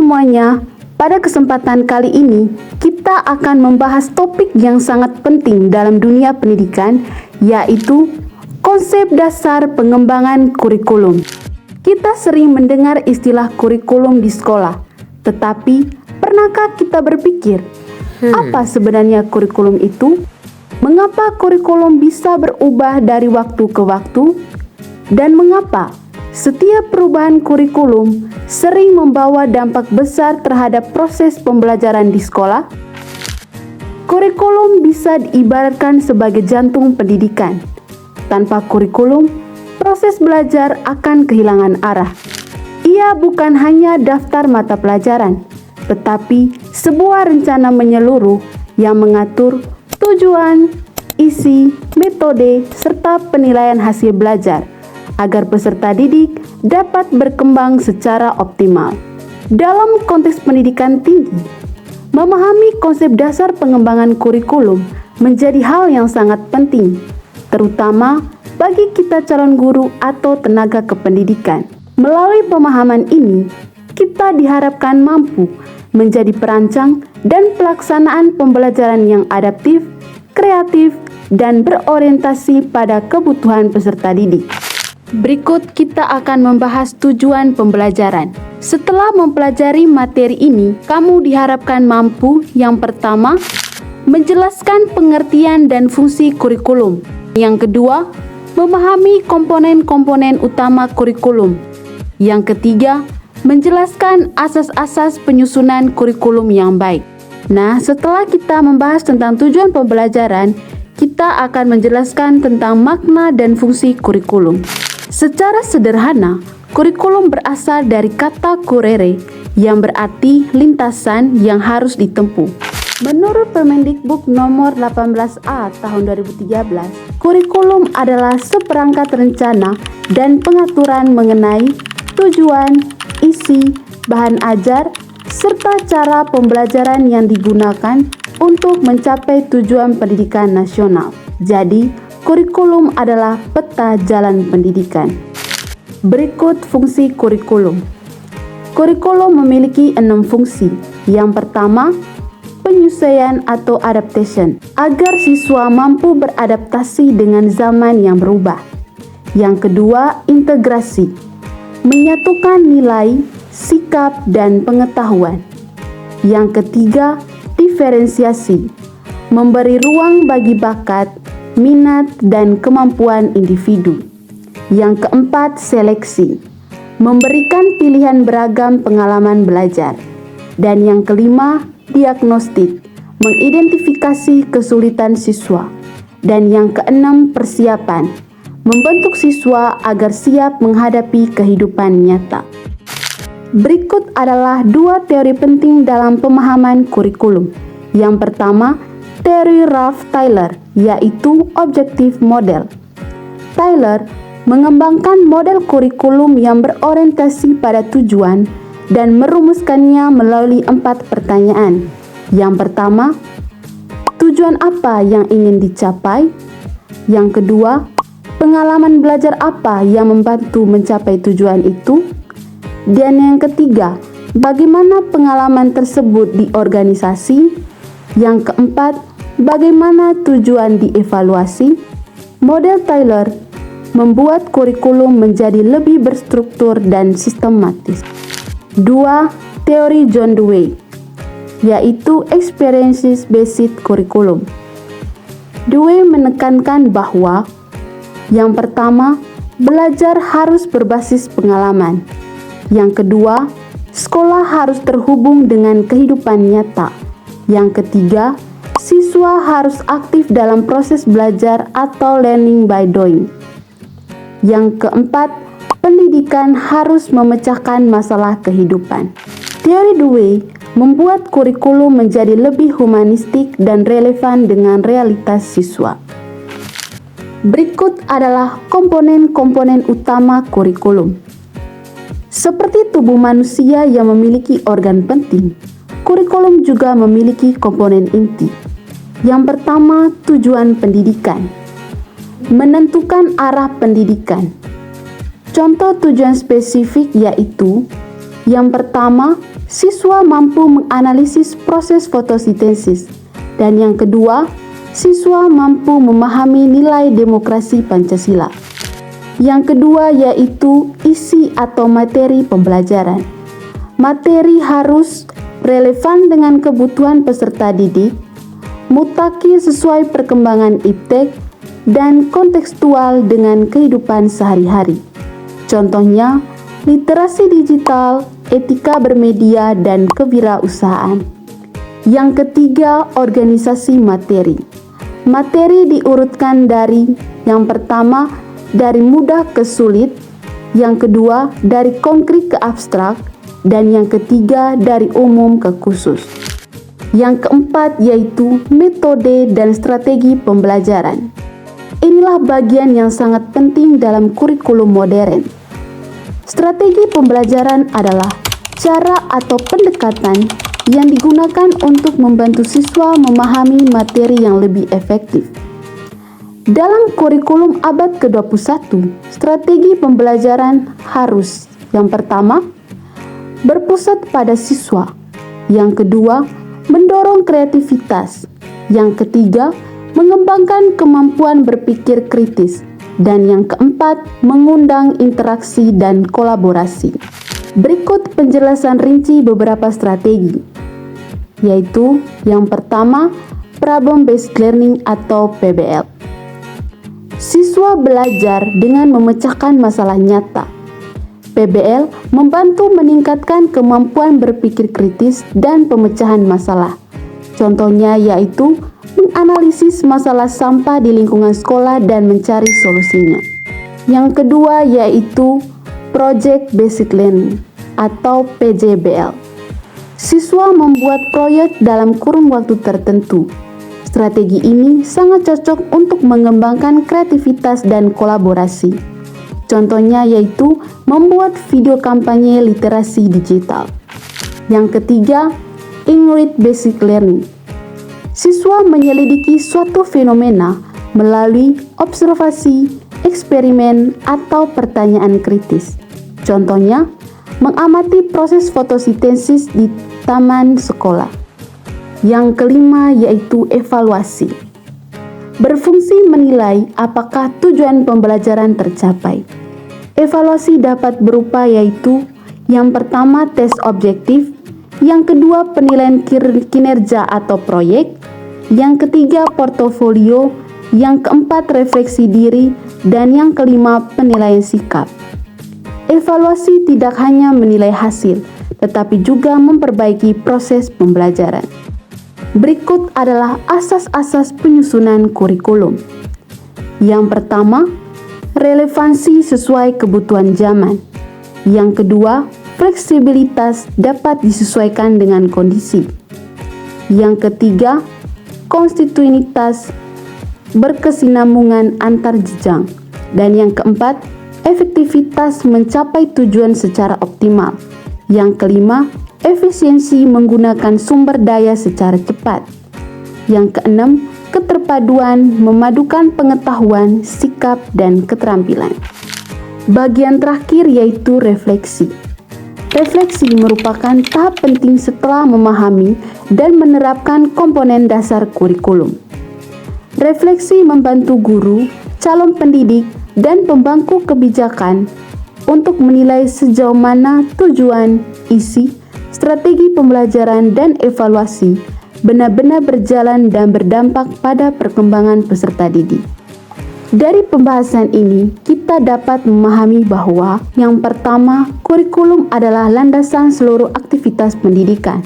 semuanya, pada kesempatan kali ini kita akan membahas topik yang sangat penting dalam dunia pendidikan, yaitu konsep dasar pengembangan kurikulum. Kita sering mendengar istilah kurikulum di sekolah, tetapi pernahkah kita berpikir, apa sebenarnya kurikulum itu? Mengapa kurikulum bisa berubah dari waktu ke waktu? Dan mengapa setiap perubahan kurikulum sering membawa dampak besar terhadap proses pembelajaran di sekolah? Kurikulum bisa diibaratkan sebagai jantung pendidikan. Tanpa kurikulum, proses belajar akan kehilangan arah. Ia bukan hanya daftar mata pelajaran, tetapi sebuah rencana menyeluruh yang mengatur tujuan, isi, metode, serta penilaian hasil belajar agar peserta didik dapat berkembang secara optimal. Dalam konteks pendidikan tinggi, memahami konsep dasar pengembangan kurikulum menjadi hal yang sangat penting, terutama bagi kita calon guru atau tenaga kependidikan. Melalui pemahaman ini, kita diharapkan mampu menjadi perancang dan pelaksanaan pembelajaran yang adaptif, kreatif, dan berorientasi pada kebutuhan peserta didik. Berikut kita akan membahas tujuan pembelajaran. Setelah mempelajari materi ini, kamu diharapkan mampu yang pertama, menjelaskan pengertian dan fungsi kurikulum. Yang kedua, memahami komponen-komponen utama kurikulum. Yang ketiga, menjelaskan asas-asas penyusunan kurikulum yang baik. Nah, setelah kita membahas tentang tujuan pembelajaran, kita akan menjelaskan tentang makna dan fungsi kurikulum. Secara sederhana, kurikulum berasal dari kata kurere yang berarti lintasan yang harus ditempuh. Menurut Permendikbud nomor 18A tahun 2013, kurikulum adalah seperangkat rencana dan pengaturan mengenai tujuan, isi, bahan ajar, serta cara pembelajaran yang digunakan untuk mencapai tujuan pendidikan nasional. Jadi, kurikulum adalah peta jalan pendidikan. Berikut fungsi kurikulum. Kurikulum memiliki 6 fungsi. Yang pertama, penyesuaian atau adaptation, agar siswa mampu beradaptasi dengan zaman yang berubah. Yang kedua, integrasi, menyatukan nilai, sikap, dan pengetahuan. Yang ketiga, diferensiasi, memberi ruang bagi bakat, minat, dan kemampuan individu. Yang keempat, seleksi, memberikan pilihan beragam pengalaman belajar. Dan yang kelima, diagnostik, mengidentifikasi kesulitan siswa. Dan yang keenam, persiapan, membentuk siswa agar siap menghadapi kehidupan nyata. Berikut adalah 2 teori penting dalam pemahaman kurikulum. Yang pertama, teori Ralph Tyler, yaitu objektif model. Tyler mengembangkan model kurikulum yang berorientasi pada tujuan dan merumuskannya melalui 4 pertanyaan. Yang pertama, tujuan apa yang ingin dicapai? Yang kedua, pengalaman belajar apa yang membantu mencapai tujuan itu? Dan yang ketiga, bagaimana pengalaman tersebut diorganisasi? Yang keempat, bagaimana tujuan dievaluasi? Model Tyler membuat kurikulum menjadi lebih berstruktur dan sistematis. 2. Teori John Dewey, yaitu Experience-Based Curriculum. Dewey menekankan bahwa yang pertama, belajar harus berbasis pengalaman. Yang kedua, sekolah harus terhubung dengan kehidupan nyata. Yang ketiga, siswa harus aktif dalam proses belajar atau learning by doing. Yang keempat, pendidikan harus memecahkan masalah kehidupan. Teori Dewey membuat kurikulum menjadi lebih humanistik dan relevan dengan realitas siswa. Berikut adalah komponen-komponen utama kurikulum. Seperti tubuh manusia yang memiliki organ penting, kurikulum juga memiliki komponen inti. Yang pertama, tujuan pendidikan. Menentukan arah pendidikan. Contoh tujuan spesifik yaitu Yang pertama, siswa mampu menganalisis proses fotosintesis. Dan yang kedua, siswa mampu memahami nilai demokrasi Pancasila. Yang kedua yaitu isi atau materi pembelajaran. Materi harus relevan dengan kebutuhan peserta didik, mutakhir sesuai perkembangan iptek, dan kontekstual dengan kehidupan sehari-hari. Contohnya, literasi digital, etika bermedia, dan kewirausahaan. Yang ketiga, organisasi materi. Materi diurutkan dari yang pertama, dari mudah ke sulit, yang kedua, dari konkret ke abstrak, dan yang ketiga, dari umum ke khusus. Yang keempat yaitu metode dan strategi pembelajaran. Inilah bagian yang sangat penting dalam kurikulum modern. Strategi pembelajaran adalah cara atau pendekatan yang digunakan untuk membantu siswa memahami materi yang lebih efektif. Dalam kurikulum abad ke-21, strategi pembelajaran harus yang pertama, berpusat pada siswa. Yang kedua, mendorong kreativitas. Yang ketiga, mengembangkan kemampuan berpikir kritis. Dan yang keempat, mengundang interaksi dan kolaborasi. Berikut penjelasan rinci beberapa strategi, yaitu yang pertama, Problem Based Learning atau PBL. Siswa belajar dengan memecahkan masalah nyata. PBL membantu meningkatkan kemampuan berpikir kritis dan pemecahan masalah. Contohnya yaitu menganalisis masalah sampah di lingkungan sekolah dan mencari solusinya. Yang kedua yaitu Project Basic Learning atau PJBL. Siswa membuat proyek dalam kurun waktu tertentu. Strategi ini sangat cocok untuk mengembangkan kreativitas dan kolaborasi. Contohnya yaitu membuat video kampanye literasi digital. Yang ketiga, Ingrid Basic Learning. Siswa menyelidiki suatu fenomena melalui observasi, eksperimen, atau pertanyaan kritis. Contohnya, mengamati proses fotosintesis di taman sekolah. Yang kelima yaitu evaluasi. Berfungsi menilai apakah tujuan pembelajaran tercapai. Evaluasi dapat berupa yaitu yang pertama tes objektif, yang kedua penilaian kinerja atau proyek, yang ketiga portofolio, yang keempat refleksi diri, dan yang kelima penilaian sikap. Evaluasi tidak hanya menilai hasil, tetapi juga memperbaiki proses pembelajaran. Berikut adalah asas-asas penyusunan kurikulum. Yang pertama, relevansi sesuai kebutuhan zaman. Yang kedua, fleksibilitas dapat disesuaikan dengan kondisi. Yang ketiga, konstituenitas berkesinambungan antar jenjang. Dan yang keempat, efektivitas mencapai tujuan secara optimal. Yang kelima, efisiensi menggunakan sumber daya secara cepat. Yang keenam, keterpaduan memadukan pengetahuan, sikap, dan keterampilan. Bagian terakhir yaitu refleksi. Refleksi merupakan tahap penting setelah memahami dan menerapkan komponen dasar kurikulum. Refleksi membantu guru, calon pendidik, dan pemangku kebijakan untuk menilai sejauh mana tujuan, isi, strategi pembelajaran, dan evaluasi benar-benar berjalan dan berdampak pada perkembangan peserta didik. Dari pembahasan ini, kita dapat memahami bahwa yang pertama, kurikulum adalah landasan seluruh aktivitas pendidikan.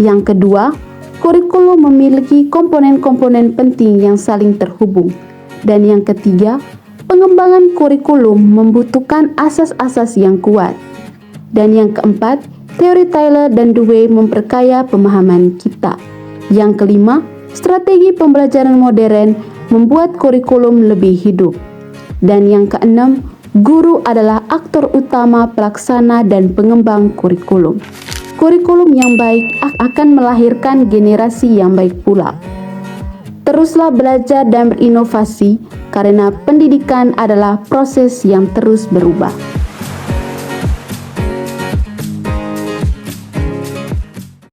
Yang kedua, kurikulum memiliki komponen-komponen penting yang saling terhubung. Dan yang ketiga, pengembangan kurikulum membutuhkan asas-asas yang kuat. Dan yang keempat, teori Taylor dan Dewey memperkaya pemahaman kita. Yang kelima, strategi pembelajaran modern membuat kurikulum lebih hidup. Dan yang keenam, guru adalah aktor utama pelaksana dan pengembang kurikulum. Kurikulum yang baik akan melahirkan generasi yang baik pula. Teruslah belajar dan berinovasi karena pendidikan adalah proses yang terus berubah.